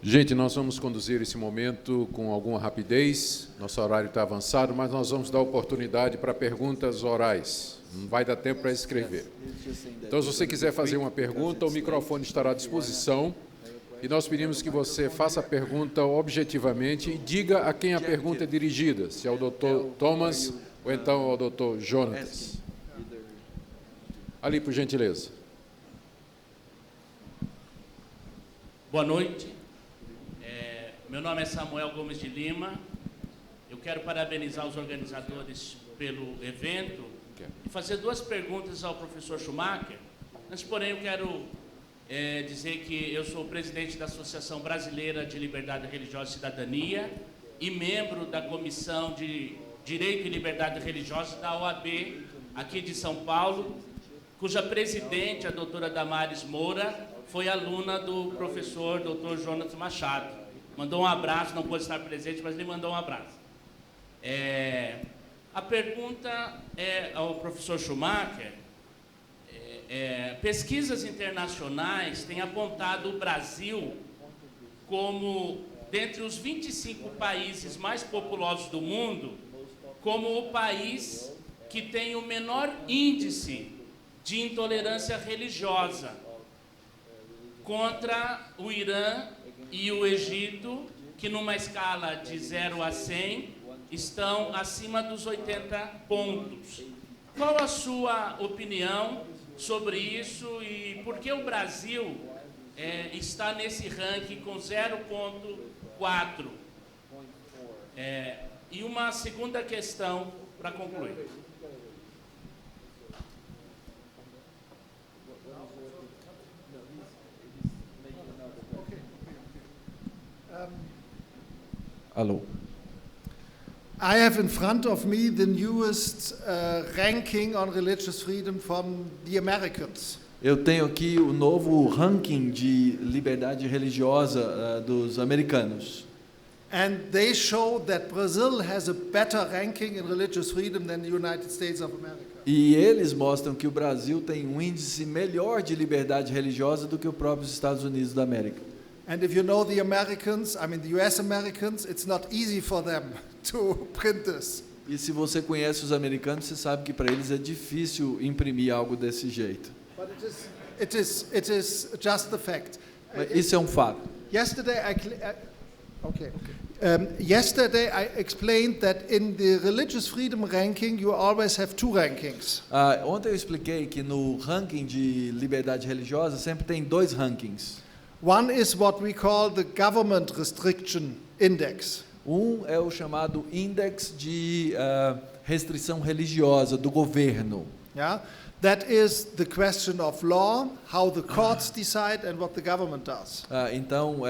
Gente, nós vamos conduzir esse momento com alguma rapidez. Nosso horário está avançado, mas nós vamos dar oportunidade para perguntas orais. Não vai dar tempo para escrever. Então, se você quiser fazer uma pergunta, o microfone estará à disposição. E nós pedimos que você faça a pergunta objetivamente e diga a quem a pergunta é dirigida, se é ao Dr. Thomas ou então ao Dr. Jónatas. Ali, por gentileza. Boa noite. Meu nome é Samuel Gomes de Lima. Eu quero parabenizar os organizadores pelo evento e fazer duas perguntas ao professor Schirrmacher. Antes, porém, eu quero dizer que eu sou o presidente da Associação Brasileira de Liberdade Religiosa e Cidadania e membro da Comissão de Direito e Liberdade Religiosa da OAB, aqui de São Paulo, cuja presidente, a doutora Damares Moura, foi aluna do professor Dr. Jónatas Machado. Mandou um abraço, não pôde estar presente, mas ele mandou um abraço. A pergunta é ao professor Schirrmacher. Pesquisas internacionais têm apontado o Brasil como, dentre os 25 países mais populosos do mundo, como o país que tem o menor índice de intolerância religiosa, contra o Irã e o Egito, que numa escala de 0 a 100 estão acima dos 80 pontos. Qual a sua opinião sobre isso e por que o Brasil está nesse ranking com 0,4? E uma segunda questão para concluir. Alô. I have in front of me the newest ranking on religious freedom from the Americans. Eu tenho aqui o novo ranking de liberdade religiosa dos americanos. And they show that Brazil has a better ranking in religious freedom than the United States of America. E eles mostram que o Brasil tem um índice melhor de liberdade religiosa do que os próprios Estados Unidos da América. And if you know the Americans, I mean the US Americans, it's not easy for them to print this. E se você conhece os americanos, você sabe que para eles é difícil imprimir algo desse jeito. But it is just the fact. Mas isso é um fato. Yesterday I explained that in the religious freedom ranking you always have two rankings. Ontem eu expliquei que no ranking de liberdade religiosa sempre tem dois rankings. One is what we call the government restriction index. Um é o chamado índice de restrição religiosa do governo. Yeah? That is the question of law, how the courts decide and what the government does. Então,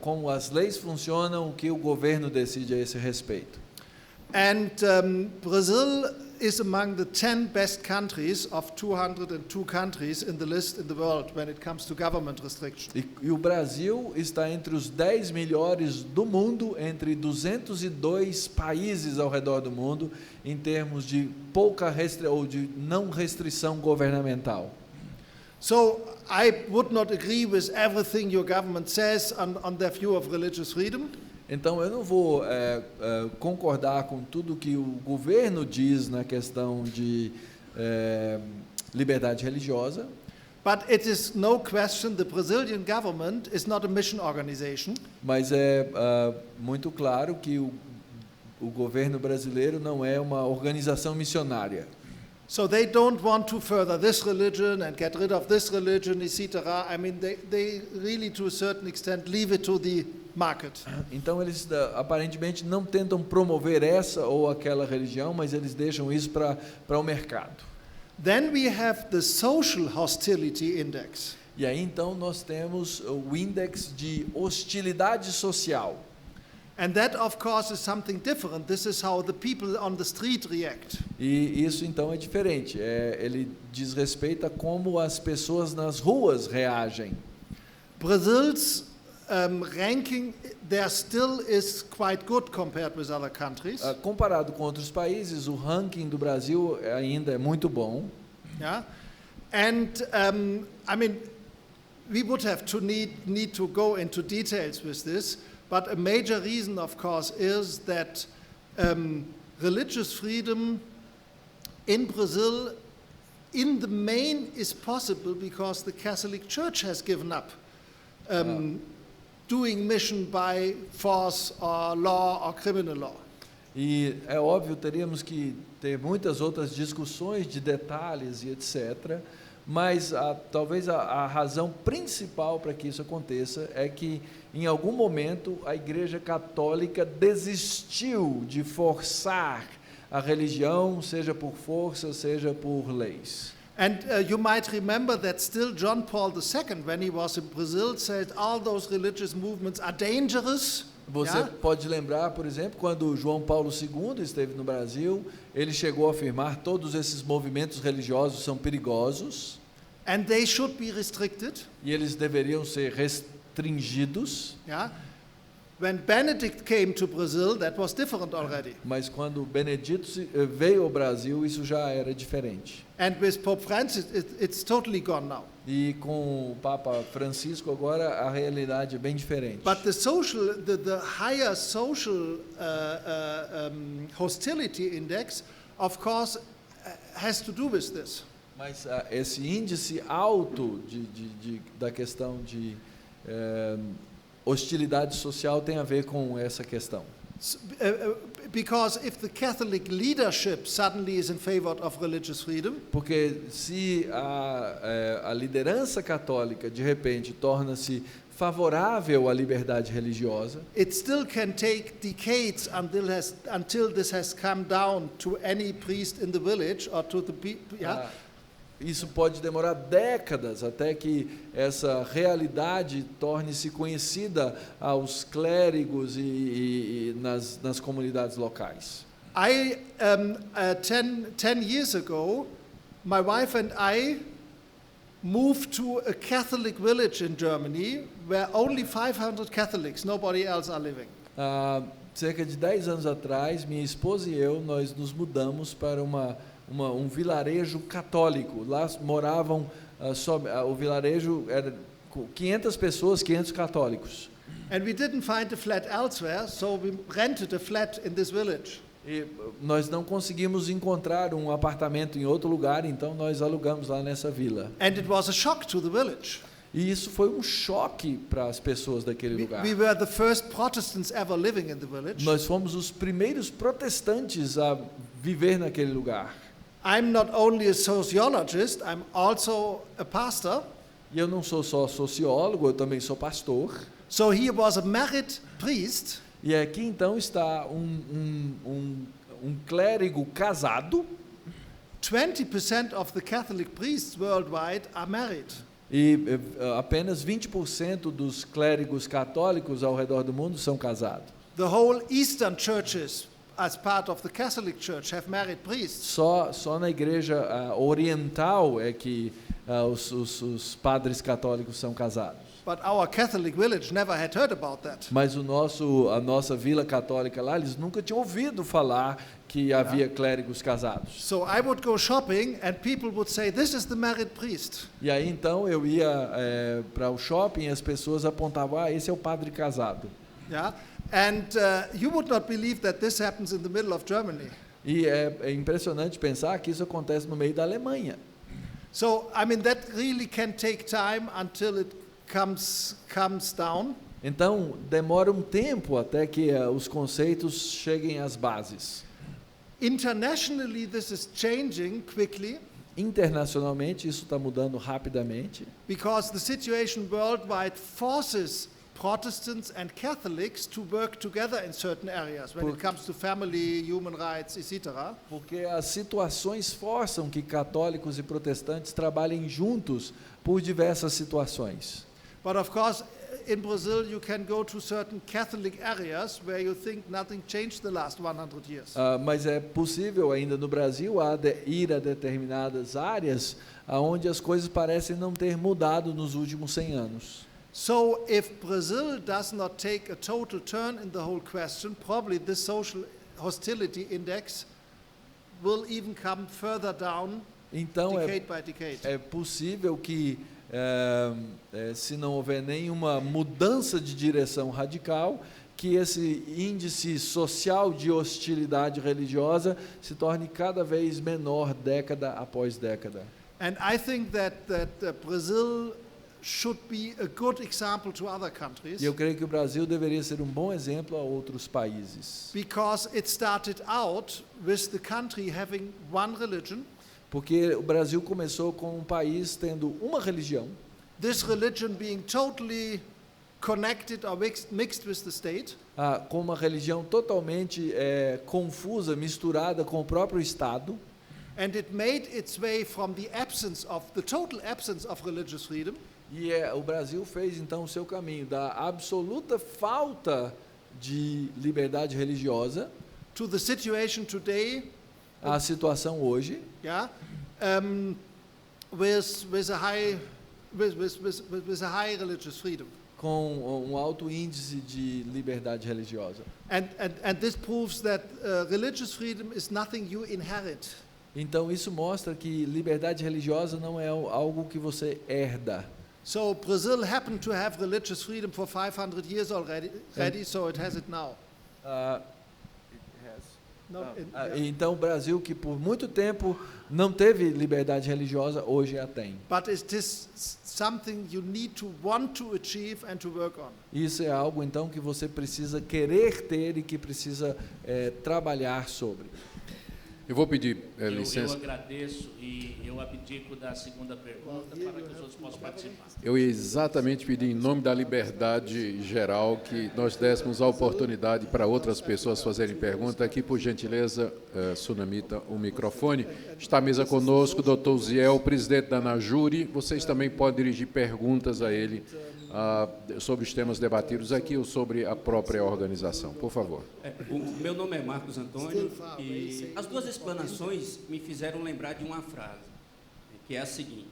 como as leis funcionam, o que o governo decide a esse respeito. And Brazil is among the 10 best countries of 202 countries in the list in the world when it comes to government restriction. E o Brasil está entre os 10 melhores do mundo, entre 202 países ao redor do mundo, em termos de ou de não restrição governamental. So I would not agree with everything your government says on their view of religious freedom. Então, eu não vou concordar com tudo que o governo diz na questão de liberdade religiosa. But it is no question the Brazilian government is not a mission organization. Mas é muito claro que o governo brasileiro não é uma organização missionária. So they don't want to further this religion and get rid of this religion, etc. I mean, they really, to a certain extent, leave it to the market. Então eles aparentemente não tentam promover essa ou aquela religião, mas eles deixam isso para o mercado. Then we have the social hostility index. E aí então nós temos o índice de hostilidade social. And that, of course, is something different. This is how the people on the street react. E isso então é diferente. Ele diz respeito a como as pessoas nas ruas reagem. Brazil's ranking there still is quite good compared with other countries. Comparado com outros países, o ranking do Brasil ainda é muito bom. Yeah, and I mean, we would have to need to go into details with this, but a major reason, of course, is that religious freedom in Brazil, in the main, is possible because the Catholic Church has given up doing mission by force or law or criminal law. E é óbvio, teríamos que ter muitas outras discussões de detalhes e etc., mas talvez a razão principal para que isso aconteça é que, em algum momento, a Igreja Católica desistiu de forçar a religião, seja por força, seja por leis. And you might remember that still John Paul II, when he was in Brazil, said all those religious movements are dangerous. Você pode lembrar, por exemplo, quando João Paulo II esteve no Brasil, ele chegou a afirmar que todos esses movimentos religiosos são perigosos. And they should be restricted. E eles deveriam ser restringidos. Yeah. When Benedict came to Brazil, that was different already. Mas quando Benedito veio ao Brasil, isso já era diferente. And with Pope Francis, it's totally gone now. E com o Papa Francisco agora a realidade é bem diferente. But the higher social hostility index, of course, has to do with this. Mas esse índice alto da questão de hostilidade social tem a ver com essa questão. Because if the Catholic leadership suddenly is in favor of religious freedom, porque se a liderança católica de repente torna-se favorável à liberdade religiosa, it still can take decades until this has come down to any priest in the village or to the people. Yeah. Isso pode demorar décadas até que essa realidade torne-se conhecida aos clérigos e nas comunidades locais. 10 years ago, my wife and I moved to a Catholic village in Germany where only 500 Catholics, nobody else are living. Cerca de 10 anos atrás, minha esposa e eu, nós nos mudamos para um vilarejo católico. Lá moravam, o vilarejo era 500 pessoas, 500 católicos. And we didn't find a flat elsewhere, so we rented a flat in this village. E nós não conseguimos encontrar um apartamento em outro lugar, então nós alugamos lá nessa vila. And it was a shock to the village. E isso foi um choque para as pessoas daquele lugar. We were the first Protestants ever living in the village. Nós fomos os primeiros protestantes a viver naquele lugar. I'm not only a sociologist, I'm also a pastor. E eu não sou só sociólogo, eu também sou pastor. So he was a married priest. E aqui então está um clérigo casado. 20% of the Catholic priests worldwide are married. E apenas 20% dos clérigos católicos ao redor do mundo são casados. The whole Eastern churches, as part of the Catholic Church, have married priests. Só na igreja oriental é que os padres católicos são casados. But our Catholic village never had heard about that. Mas a nossa vila católica lá, eles nunca tinham ouvido falar que havia clérigos casados. So I would go shopping and people would say, "This is the married priest." E aí então eu ia para o shopping e as pessoas apontavam, esse é o padre casado. Yeah. And you would not believe that this happens in the middle of Germany. E é impressionante pensar que isso acontece no meio da Alemanha. So I mean that really can take time until it comes down. Então demora um tempo até que os conceitos cheguem às bases. Internationally, this is changing quickly. Internacionalmente isso está mudando rapidamente. Because the situation worldwide forces Protestants and Catholics to work together in certain areas when it comes to family, human rights, etc. Porque as situações forçam que católicos e protestantes trabalhem juntos por diversas situações. But of course, in Brazil you can go to certain Catholic areas where you think nothing changed the last 100 years. Mas é possível ainda no Brasil ir a determinadas áreas onde as coisas parecem não ter mudado nos últimos 100 anos. So if Brazil does not take a total turn in the whole question, probably this social hostility index will even come further down, então decade by decade. É possível que se não houver nenhuma mudança de direção radical, que esse índice social de hostilidade religiosa se torne cada vez menor década após década. And I think that Brazil should be a good example to other countries. E eu creio que o Brasil deveria ser um bom exemplo a outros países. Because it started out with the country having one religion. Porque o Brasil começou com um país tendo uma religião. This religion being totally connected or mixed with the state. Com uma religião totalmente confusa, misturada com o próprio Estado. And it made its way from the total absence of religious freedom. E o Brasil fez então o seu caminho da absoluta falta de liberdade religiosa to the situation today. A situação hoje, with a high religious freedom. Com um alto índice de liberdade religiosa. And this proves that religious freedom is nothing you inherit. Então isso mostra que liberdade religiosa não é algo que você herda. So Brazil happened to have religious freedom for 500 years already, so it has it now. Então o Brasil, que por muito tempo não teve liberdade religiosa, hoje a tem. But it is something you need to want to achieve and to work on. Isso é algo então que você precisa querer ter e que precisa trabalhar sobre. Eu vou pedir licença. Eu agradeço e eu abdico da segunda pergunta para que os outros possam participar. Eu ia exatamente pedir, em nome da liberdade geral, que nós dessemos a oportunidade para outras pessoas fazerem pergunta. Aqui, por gentileza, Sunamita, o microfone. Está à mesa conosco o Dr. Uziel, presidente da ANAJURE. Vocês também podem dirigir perguntas a ele sobre os temas debatidos aqui ou sobre a própria organização. Por favor. O meu nome é Marcos Antônio e as duas explanações me fizeram lembrar de uma frase, que é a seguinte: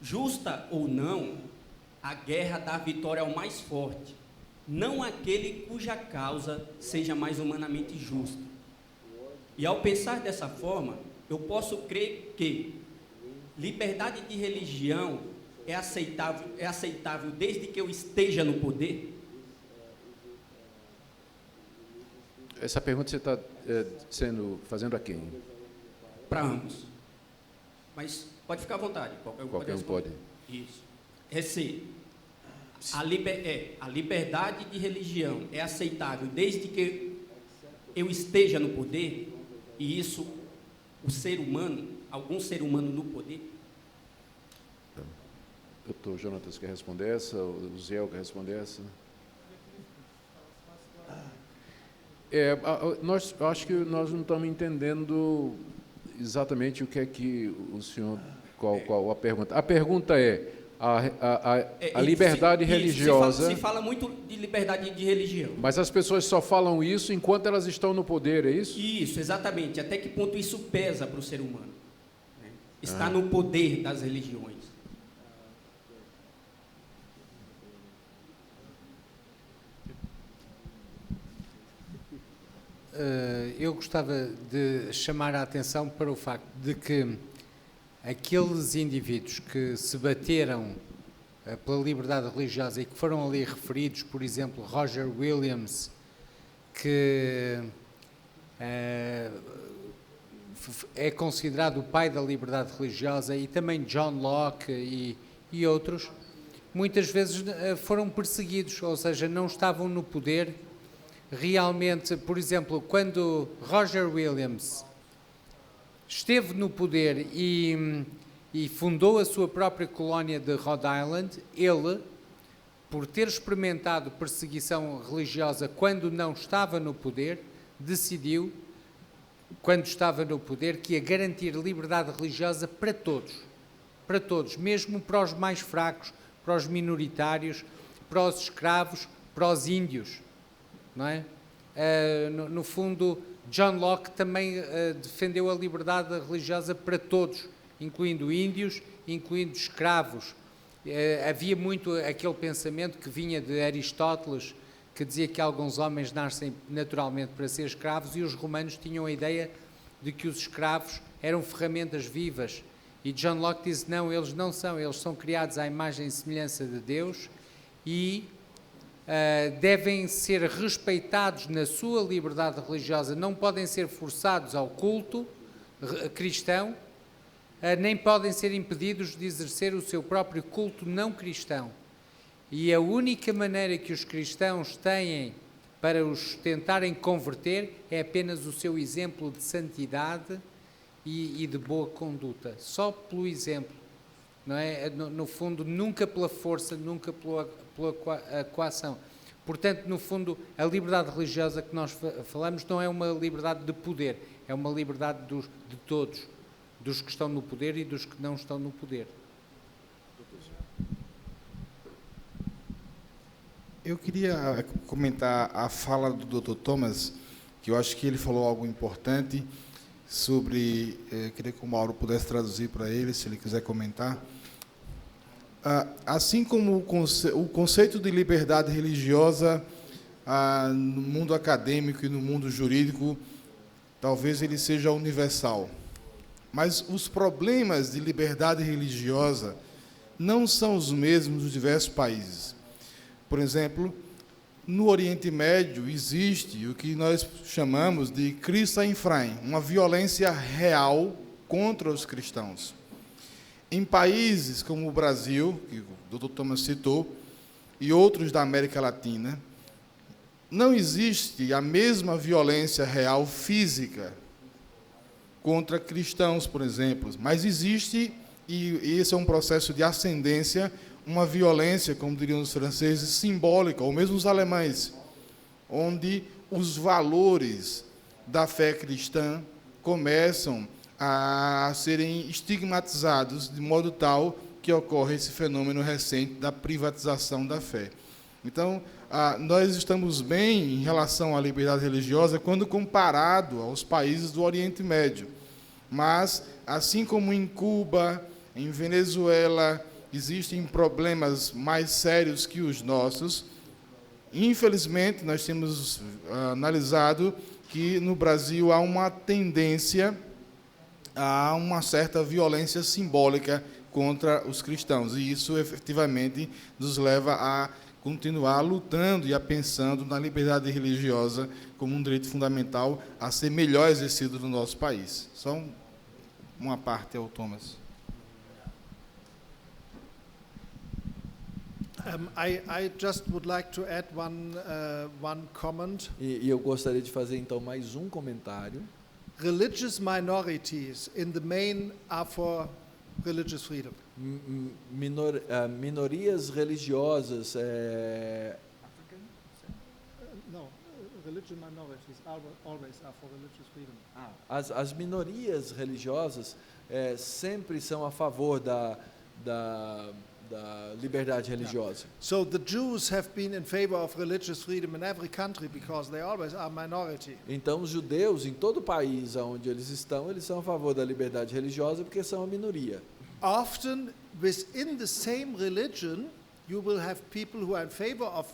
justa ou não, a guerra dá vitória ao mais forte, não aquele cuja causa seja mais humanamente justa. E ao pensar dessa forma, eu posso crer que liberdade de religião é aceitável desde que eu esteja no poder? Essa pergunta você está fazendo a quem? Para ambos. Mas pode ficar à vontade. Qualquer um pode. Isso. A liberdade de religião é aceitável desde que eu esteja no poder, e isso, algum ser humano no poder? Doutor Jónatas quer responder essa, o Uziel quer responder essa? Acho que nós não estamos entendendo exatamente o que é que o senhor, qual a pergunta. A pergunta é, a liberdade religiosa... Se fala muito de liberdade de religião. Mas as pessoas só falam isso enquanto elas estão no poder, é isso? Isso, exatamente. Até que ponto isso pesa para o ser humano? Né? Está no poder das religiões. Eu gostava de chamar a atenção para o facto de que aqueles indivíduos que se bateram pela liberdade religiosa e que foram ali referidos, por exemplo, Roger Williams, que é considerado o pai da liberdade religiosa, e também John Locke e outros, muitas vezes foram perseguidos, ou seja, não estavam no poder. Realmente, por exemplo, quando Roger Williams esteve no poder e fundou a sua própria colónia de Rhode Island, ele, por ter experimentado perseguição religiosa quando não estava no poder, decidiu, quando estava no poder, que ia garantir liberdade religiosa para todos, mesmo para os mais fracos, para os minoritários, para os escravos, para os índios. Não é? No fundo, John Locke também defendeu a liberdade religiosa para todos, incluindo índios, incluindo escravos. Havia muito aquele pensamento que vinha de Aristóteles, que dizia que alguns homens nascem naturalmente para ser escravos, e os romanos tinham a ideia de que os escravos eram ferramentas vivas E John Locke diz, não, eles não são, eles são criados à imagem e semelhança de Deus e devem ser respeitados na sua liberdade religiosa, não podem ser forçados ao culto cristão, nem podem ser impedidos de exercer o seu próprio culto não cristão. E a única maneira que os cristãos têm para os tentarem converter é apenas o seu exemplo de santidade e de boa conduta, só pelo exemplo, não é? No fundo, nunca pela força, nunca pela coação. Portanto, no fundo, a liberdade religiosa que nós falamos não é uma liberdade de poder, é uma liberdade de todos, dos que estão no poder e dos que não estão no poder. Eu queria comentar a fala do Dr. Thomas, que eu acho que ele falou algo importante sobre, queria que o Mauro pudesse traduzir para ele, se ele quiser comentar. Assim como o conceito de liberdade religiosa no mundo acadêmico e no mundo jurídico, talvez ele seja universal. Mas os problemas de liberdade religiosa não são os mesmos nos diversos países. Por exemplo, no Oriente Médio existe o que nós chamamos de Christenfreien, uma violência real contra os cristãos. Em países como o Brasil, que o Dr. Thomas citou, e outros da América Latina, não existe a mesma violência real física contra cristãos, por exemplo, mas existe, e esse é um processo de ascendência, uma violência, como diriam os franceses, simbólica, ou mesmo os alemães, onde os valores da fé cristã começam a serem estigmatizados de modo tal que ocorre esse fenômeno recente da privatização da fé. Então, nós estamos bem em relação à liberdade religiosa quando comparado aos países do Oriente Médio. Mas, assim como em Cuba, em Venezuela, existem problemas mais sérios que os nossos, infelizmente, nós temos analisado que no Brasil há uma tendência a uma certa violência simbólica contra os cristãos. E isso, efetivamente, nos leva a continuar lutando e a pensando na liberdade religiosa como um direito fundamental a ser melhor exercido no nosso país. Só uma parte ao Thomas. I just would like to add one comment. E eu gostaria de fazer, então, mais um comentário. Religious minorities, in the main, are for religious freedom. Minorias religiosas. No, religious minorities always are for religious freedom. As minorias religiosas sempre são a favor da liberdade religiosa. So the Jews have been in favor of religious freedom in every country because they always are minority. Então, os judeus, em todo o país onde eles são a favor da liberdade religiosa porque são a minoria. Often, within the same religion, you will have people who are in favor of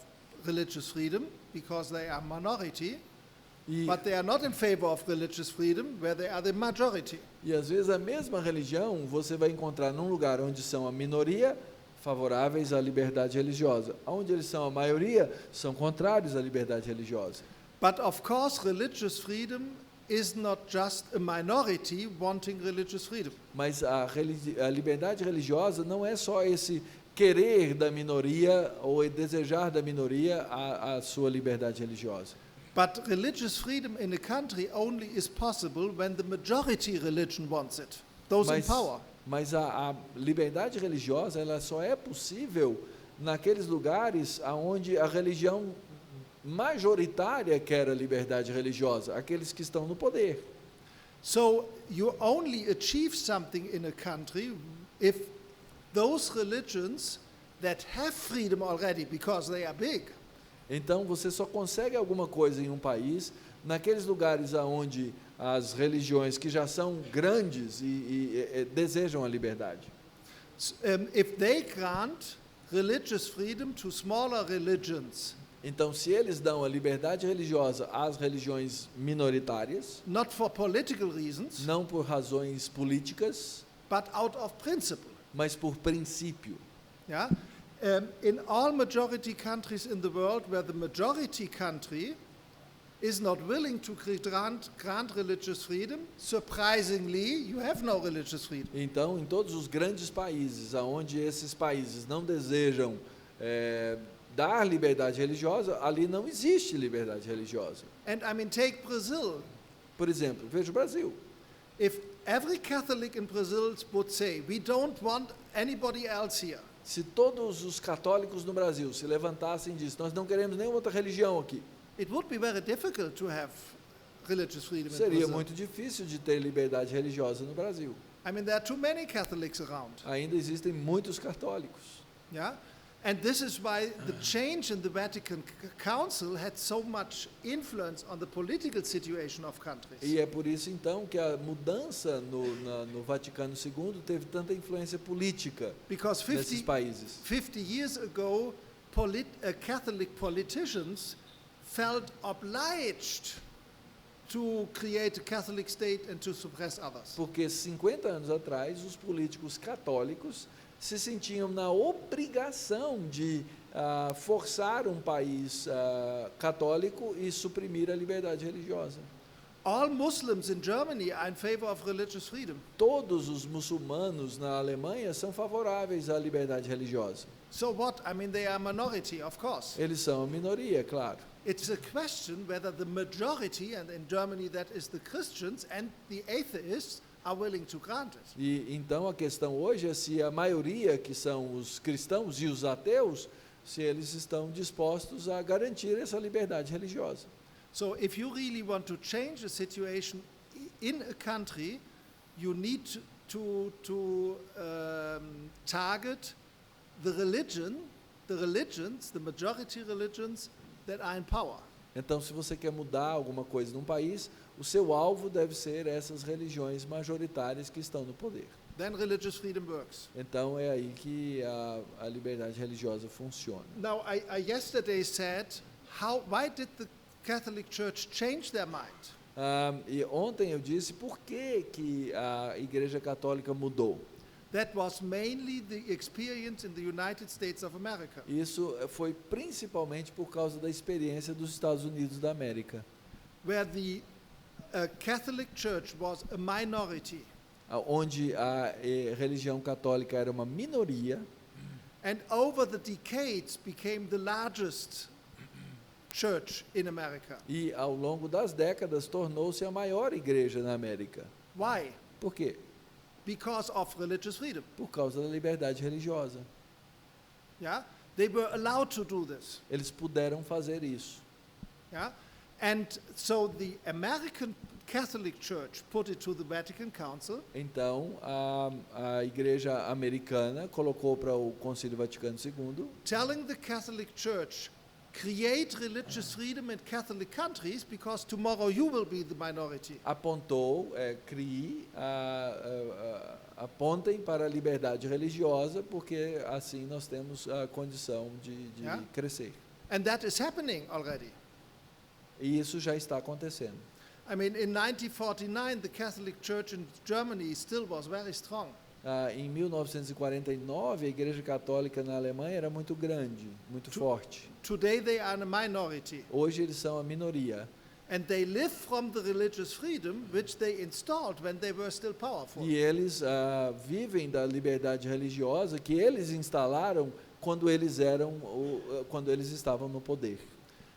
religious freedom because they are minority, but they are not in favor of religious freedom where they are the majority. E às vezes a mesma religião você vai encontrar num lugar onde são a minoria favoráveis à liberdade religiosa, onde eles são a maioria são contrários à liberdade religiosa. But of course, religious freedom is not just a minority wanting religious freedom. Mas a liberdade religiosa não é só esse querer da minoria ou desejar da minoria a sua liberdade religiosa. But religious freedom in a country only is possible when the majority religion wants it. Those in power. Mas a liberdade religiosa ela só é possível naqueles lugares onde a religião majoritária quer a liberdade religiosa, aqueles que estão no poder. So you only achieve something in a country if those religions that have freedom already because they are big. Então você só consegue alguma coisa em um país naqueles lugares onde as religiões que já são grandes e desejam a liberdade. If they grant religious freedom to smaller religions, então, se eles dão a liberdade religiosa às religiões minoritárias, not for political reasons, não por razões políticas, but out of principle. mas por princípio. Yeah? In all majority countries in the world where the majority country is not willing to grant religious freedom, surprisingly, you have no religious freedom. Então, em todos os grandes países, onde esses países não desejam dar liberdade religiosa, ali não existe liberdade religiosa. And I mean, take Brazil. Por exemplo, veja o Brasil. If every Catholic in Brazil would say, we don't want anybody else here, Se todos os católicos no Brasil se levantassem e dissem, nós não queremos nenhuma outra religião aqui, it would be very difficult to have religious freedom in seria Brazil. muito difícil de ter liberdade religiosa no Brasil. I mean, there are too many Catholics around. Ainda existem muitos católicos. Yeah? And this is why the change in the Vatican Council had so much influence on the political situation of countries. E é por isso, então, que a mudança no Vaticano II teve tanta influência política Because nesses países. 50 years ago, Catholic politicians felt obliged to create a Catholic state and to suppress others. Porque 50 anos atrás, os políticos católicos se sentiam na obrigação de forçar um país católico e suprimir a liberdade religiosa. All Muslims in Germany are in favor of religious freedom. Todos os muçulmanos na Alemanha são favoráveis à liberdade religiosa. So what? I mean, they are a minority, of course. Eles são a minoria, claro. It's a question whether the majority, and in Germany that is the Christians and the atheists, are willing to grant it. E então a questão hoje é se a maioria, que são os cristãos e os ateus, se eles estão dispostos a garantir essa liberdade religiosa. So if you really want to change the situation in a country, you need to target the religions, the majority religions that are in power. Então, se você quer mudar alguma coisa num país, o seu alvo deve ser essas religiões majoritárias que estão no poder. Then religious freedom works. Então, é aí que a liberdade religiosa funciona. Now, I yesterday said, why did the Catholic Church change their mind? E ontem eu disse por que a Igreja Católica mudou. That was mainly the experience in the United States of America. Isso foi principalmente por causa da experiência dos Estados Unidos da América, Where the Catholic Church was a minority. Onde a religião católica era uma minoria, And over the decades became the largest church in America. e ao longo das décadas tornou-se a maior igreja na América. Why? Por quê? Because of religious freedom. Por causa da liberdade religiosa. Yeah? They were allowed to do this. Eles puderam fazer isso. Yeah? And so the American Catholic Church put it to the Vatican Council. Então, a igreja americana colocou para o Concílio Vaticano II, Telling the Catholic Church, create religious freedom in Catholic countries because tomorrow you will be the minority. apontou, apontem para a liberdade religiosa, porque assim nós temos a condição de Yeah. crescer. And that is happening already. E isso já está acontecendo. I mean, in 1949, the Catholic Church in Germany still was very strong. Em 1949, a Igreja Católica na Alemanha era muito grande, muito forte. Today they are a minority. Hoje eles são a minoria. And they live from the religious freedom which they installed when they were still powerful. E eles vivem da liberdade religiosa que eles instalaram quando eles estavam no poder.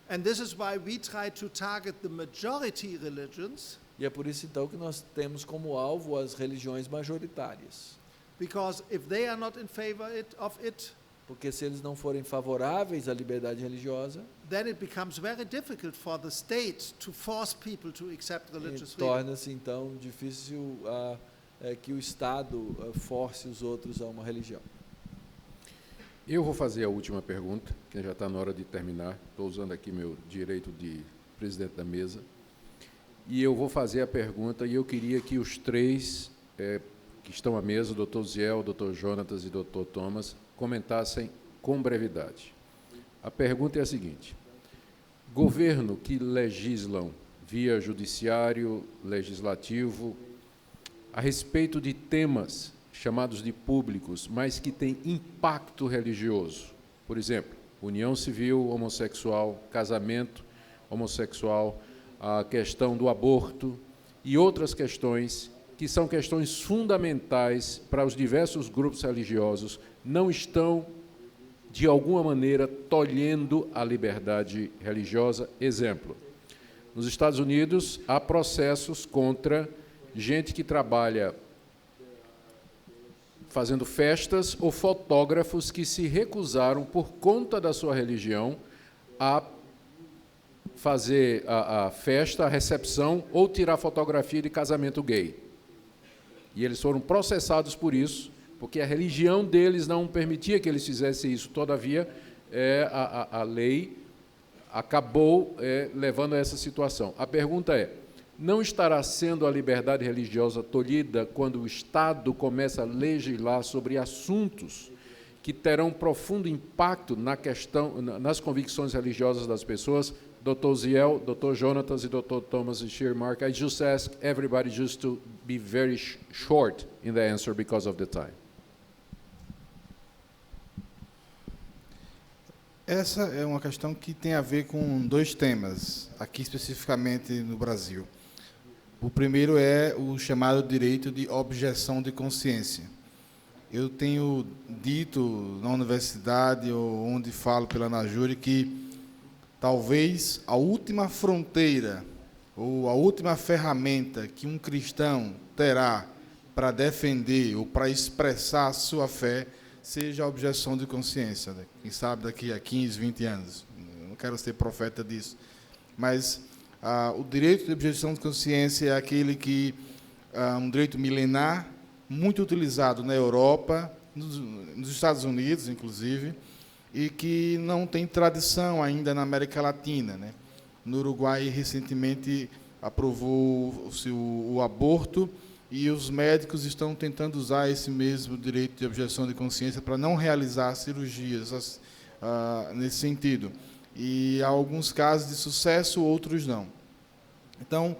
And this is why we try to target the majority religions, E é por isso então que nós temos como alvo as religiões majoritárias. because if they are not in favor of it, Porque se eles não forem favoráveis à liberdade religiosa, then it becomes very difficult for the state to force people to accept religious freedom. torna-se então difícil que o Estado force os outros a uma religião. Eu vou fazer a última pergunta, que já está na hora de terminar. Estou usando aqui meu direito de presidente da mesa. E eu vou fazer a pergunta, e eu queria que os três que estão à mesa, o doutor Uziel, o doutor Jónatas e o doutor Thomas, comentassem com brevidade. A pergunta é a seguinte: governo que legislam via judiciário, legislativo, a respeito de temas chamados de públicos, mas que têm impacto religioso. Por exemplo, união civil homossexual, casamento homossexual, a questão do aborto e outras questões que são questões fundamentais para os diversos grupos religiosos, não estão, de alguma maneira, tolhendo a liberdade religiosa. Exemplo, nos Estados Unidos, há processos contra gente que trabalha fazendo festas ou fotógrafos que se recusaram, por conta da sua religião, a fazer a festa, a recepção ou tirar fotografia de casamento gay. E eles foram processados por isso, porque a religião deles não permitia que eles fizessem isso. Todavia, a lei acabou levando a essa situação. A pergunta é, não estará sendo a liberdade religiosa tolhida quando o Estado começa a legislar sobre assuntos que terão profundo impacto nas convicções religiosas das pessoas? Dr. Uziel, Dr. Jónatas e Dr. Thomas Schirrmacher, I just ask everybody just to be very short in the answer because of the time. Essa é uma questão que tem a ver com dois temas, aqui especificamente no Brasil. O primeiro é o chamado direito de objeção de consciência. Eu tenho dito na universidade, ou onde falo pela ANAJURE, que talvez a última fronteira ou a última ferramenta que um cristão terá para defender ou para expressar a sua fé seja a objeção de consciência. Quem sabe daqui a 15, 20 anos. Eu não quero ser profeta disso. Mas o direito de objeção de consciência é aquele que um direito milenar, muito utilizado na Europa, nos Estados Unidos, inclusive, e que não tem tradição ainda na América Latina, né? No Uruguai, recentemente, aprovou-se o aborto e os médicos estão tentando usar esse mesmo direito de objeção de consciência para não realizar cirurgias nesse sentido. E há alguns casos de sucesso, outros não. Então,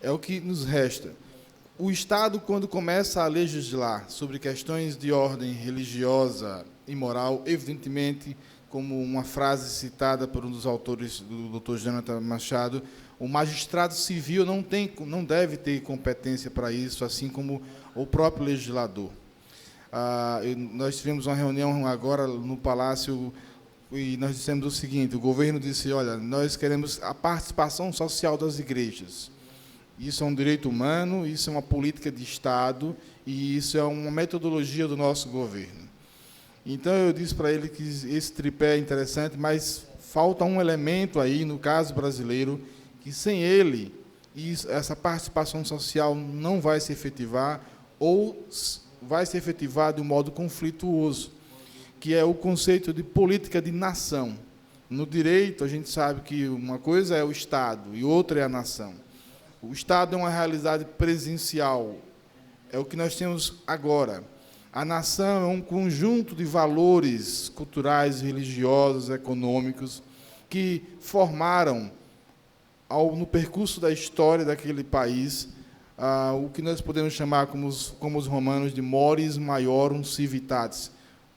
é o que nos resta. O Estado, quando começa a legislar sobre questões de ordem religiosa e moral, evidentemente, como uma frase citada por um dos autores do Dr. Jónatas Machado, o magistrado civil não deve ter competência para isso, assim como o próprio legislador. Nós tivemos uma reunião agora no Palácio e nós dissemos o seguinte, o governo disse, olha, nós queremos a participação social das igrejas. Isso é um direito humano, isso é uma política de Estado e isso é uma metodologia do nosso governo. Então, eu disse para ele que esse tripé é interessante, mas falta um elemento aí, no caso brasileiro, que sem ele, essa participação social não vai se efetivar ou vai se efetivar de um modo conflituoso, que é o conceito de política de nação. No direito, a gente sabe que uma coisa é o Estado e outra é a nação. O Estado é uma realidade presencial, é o que nós temos agora. A nação é um conjunto de valores culturais, religiosos, econômicos, que formaram, no percurso da história daquele país, o que nós podemos chamar, como os romanos, de mores maiorum civitatis,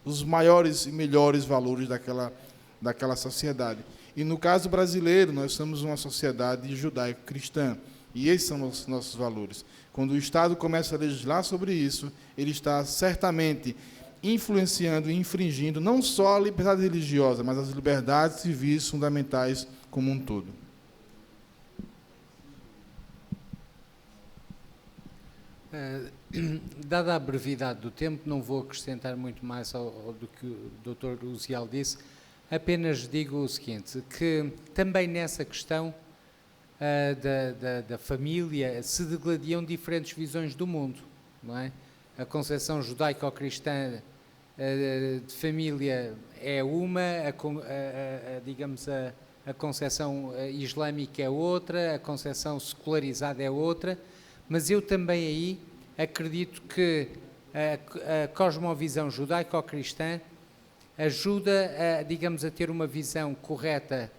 os maiores e melhores valores daquela sociedade. E, no caso brasileiro, nós somos uma sociedade judaico-cristã, e esses são os nossos valores. Quando o Estado começa a legislar sobre isso, ele está certamente influenciando e infringindo não só a liberdade religiosa, mas as liberdades civis fundamentais como um todo. Dada a brevidade do tempo, não vou acrescentar muito mais do que o Dr. Uziel disse, apenas digo o seguinte, que também nessa questão da família se degladiam diferentes visões do mundo, não é? A concepção judaico-cristã de família é uma, digamos, a concepção islâmica é outra, a concepção secularizada é outra, mas eu também aí acredito que a cosmovisão judaico-cristã ajuda, digamos, a ter uma visão correta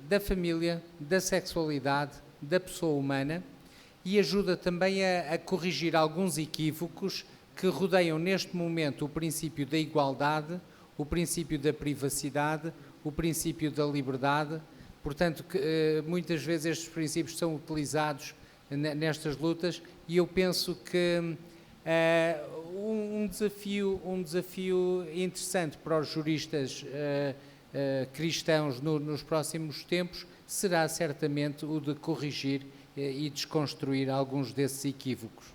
da família, da sexualidade, da pessoa humana e ajuda também a corrigir alguns equívocos que rodeiam neste momento o princípio da igualdade, o princípio da privacidade, o princípio da liberdade. Portanto, muitas vezes estes princípios são utilizados nestas lutas, e eu penso que um desafio interessante para os juristas cristãos nos próximos tempos será certamente o de corrigir e desconstruir alguns desses equívocos.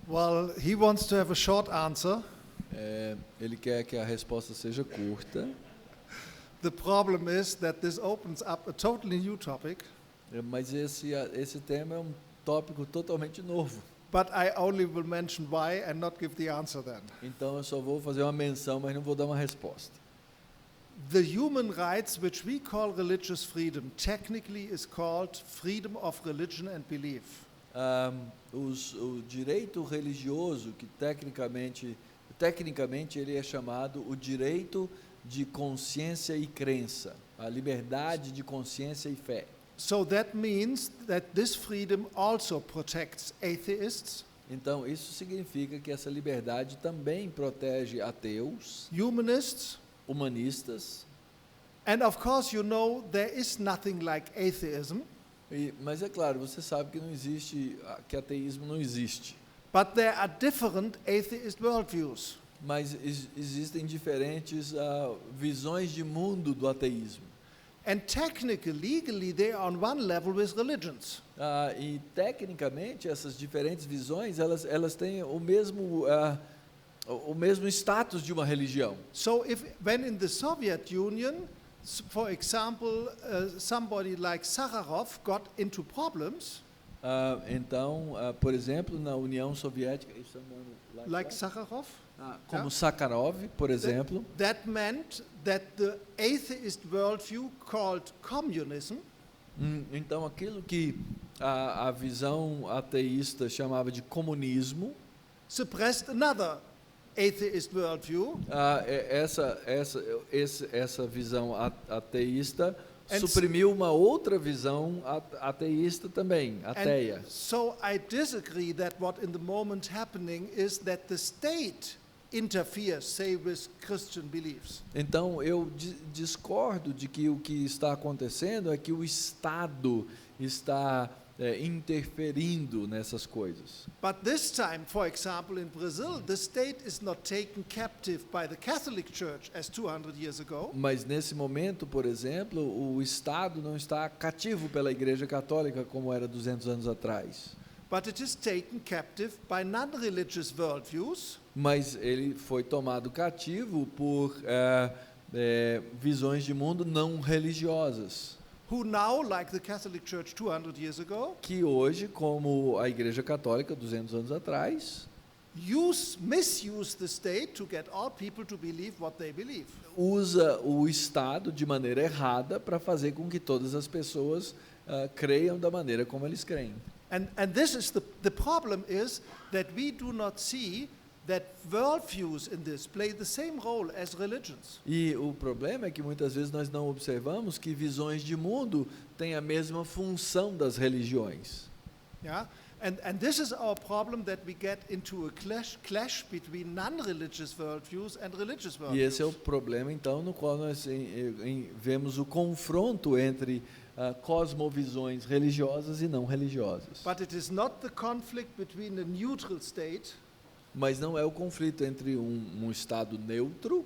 Well, he wants to have a short answer. Ele quer que a resposta seja curta. The problem is that this opens up a totally new topic. Mas esse tema é tópico totalmente novo. But I only will mention why and not give the answer then. Então eu só vou fazer uma menção, mas não vou dar uma resposta. The human rights which we call religious freedom technically is called freedom of religion and belief. O direito religioso, que tecnicamente ele é chamado o direito de consciência e crença, a liberdade de consciência e fé. So that means that this freedom also protects atheists. Então isso significa que essa liberdade também protege ateus, Humanists, humanistas, and of course you know there is nothing like atheism. Mas é claro, você sabe que não existe, que ateísmo não existe. But there are different atheist worldviews. Mas existem diferentes visões de mundo do ateísmo. And technically, legally, they are on one level with religions. E tecnicamente essas diferentes visões elas têm o mesmo status de uma religião. So when in the Soviet Union, for example, somebody like Sakharov got into problems. Então, por exemplo, na União Soviética, like Sakharov? Como Sakharov, por exemplo. That meant that the atheist worldview called communism. Então, aquilo que a visão ateísta chamava de comunismo, suppressed another atheist worldview. Essa visão ateísta suprimiu uma outra visão ateísta também, ateia. And so I disagree that what in the moment happening is that the state interferes, say, with Christian beliefs. Então eu discordo de que o que está acontecendo é que o Estado está interferindo nessas coisas. But this time, for example, in Brazil, the state is not taken captive by the Catholic Church as 200 years ago. Mas nesse momento, por exemplo, o Estado não está cativo pela Igreja Católica como era 200 anos atrás. But it is taken captive by non-religious worldviews. Mas ele foi tomado cativo por visões de mundo não religiosas. Who now, like the Catholic Church 200 years ago, que hoje, como a Igreja Católica 200 anos atrás, misuse the state to get all people to believe what they believe. Usa o Estado de maneira errada para fazer com que todas as pessoas creiam da maneira como eles creem. And this is the problem is that we do not see that worldviews in this play the same role as religions. E o problema é que muitas vezes nós não observamos que visões de mundo têm a mesma função das religiões. Yeah? And this is our problem, that we get into a clash between non-religious worldviews and religious worldviews. E esse é o problema então no qual nós vemos o confronto entre cosmovisões religiosas e não religiosas. But it is not the conflict between a neutral state. Mas não é o conflito entre um Estado neutro.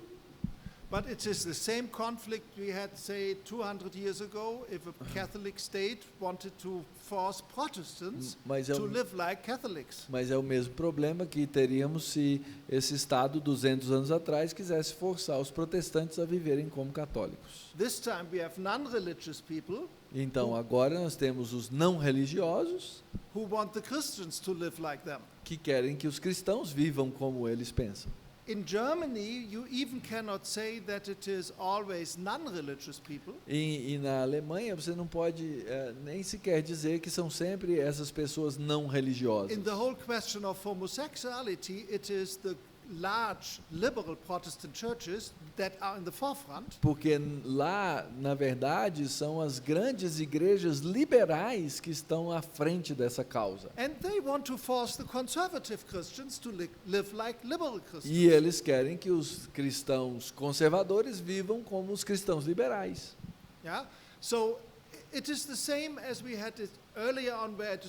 But it is the same conflict we had, say, 200 years ago, if a Catholic state wanted to force Protestants to live like Catholics. Mas é o mesmo problema que teríamos se esse Estado 200 anos atrás quisesse forçar os protestantes a viverem como católicos. This time we have non-religious people. Então agora nós temos os não religiosos who want the Christians to live like them. Que querem que os cristãos vivam como eles pensam. In Germany, you even cannot say that it is always non-religious people. E na Alemanha você não pode nem sequer dizer que são sempre essas pessoas não religiosas. In the whole question of homosexuality, it is large liberal Protestant churches that are in the forefront. Porque lá, na verdade, são as grandes igrejas liberais que estão à frente dessa causa. And they want to force the conservative Christians to live like liberal Christians. E eles querem que os cristãos conservadores vivam como os cristãos liberais. Yeah? So it is the same as we had it earlier on, where it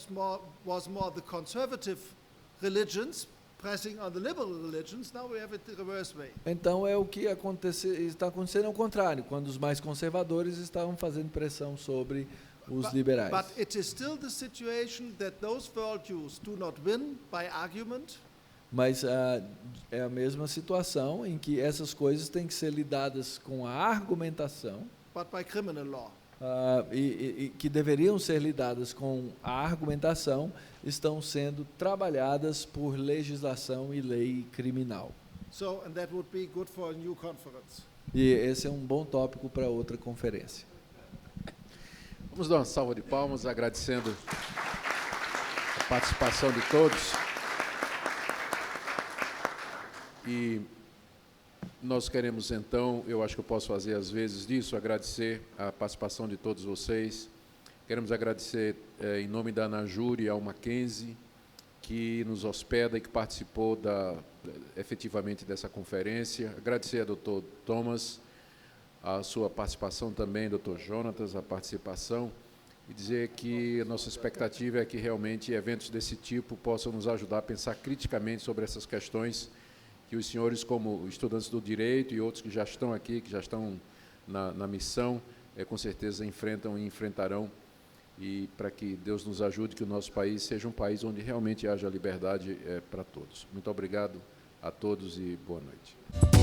was more the conservative religions pressing on the liberal religions. Now we have it the reverse way. Então é o que está acontecendo ao contrário, quando os mais conservadores estavam fazendo pressão sobre os liberais. But it is still the situation that those worldviews do not win by argument. Mas é a mesma situação em que essas coisas têm que ser lidadas com a argumentação, but by criminal law. E que deveriam ser lidadas com a argumentação, estão sendo trabalhadas por legislação e lei criminal. So, and that would be good for a new conference. E esse é um bom tópico para outra conferência. Vamos dar uma salva de palmas, agradecendo a participação de todos. E nós queremos, então, eu acho que eu posso fazer às vezes disso, agradecer a participação de todos vocês. Queremos agradecer, em nome da ANAJURE, ao Mackenzie, que nos hospeda e que participou efetivamente dessa conferência. Agradecer ao Dr. Thomas, a sua participação também, Dr. Jónatas, a participação, e dizer que a nossa expectativa é que realmente eventos desse tipo possam nos ajudar a pensar criticamente sobre essas questões que os senhores, como estudantes do direito e outros que já estão aqui, que já estão na missão, com certeza enfrentam e enfrentarão, e para que Deus nos ajude, que o nosso país seja um país onde realmente haja liberdade para todos. Muito obrigado a todos e boa noite.